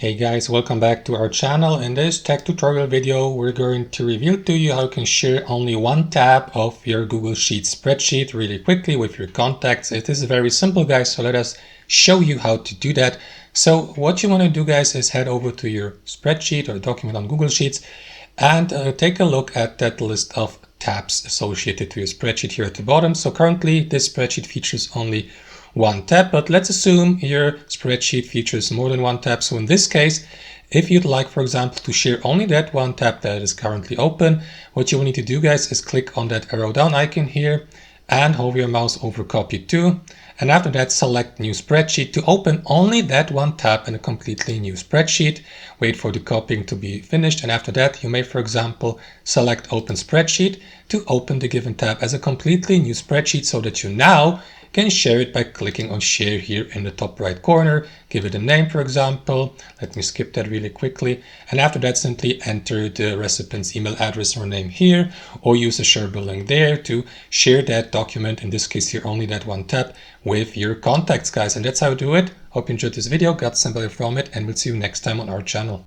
Hey guys, welcome back to our channel. In this tech tutorial video, we're going to reveal to you how you can share only one tab of your Google Sheets spreadsheet really quickly with your contacts. It is very simple, guys, so let us show you how to do that. So what you want to do, guys, is head over to your spreadsheet or document on Google Sheets and take a look at that list of tabs associated to your spreadsheet here at the bottom. So currently this spreadsheet features only one tab, but let's assume your spreadsheet features more than one tab. So in this case, if you'd like, for example, to share only that one tab that is currently open, what you will need to do, guys, is click on that arrow down icon here and hover your mouse over copy to. And after that, select new spreadsheet to open only that one tab in a completely new spreadsheet. Wait for the copying to be finished. And after that, you may, for example, select open spreadsheet to open the given tab as a completely new spreadsheet so that you now can share it by clicking on share here in the top right corner. Give it a name, for example. Let me skip that really quickly. And after that, simply enter the recipient's email address or name here, or use a shareable link there to share that document, in this case here only that one tab, with your contacts, guys. And that's how you do it. Hope you enjoyed this video, got some value from it, and we'll see you next time on our channel.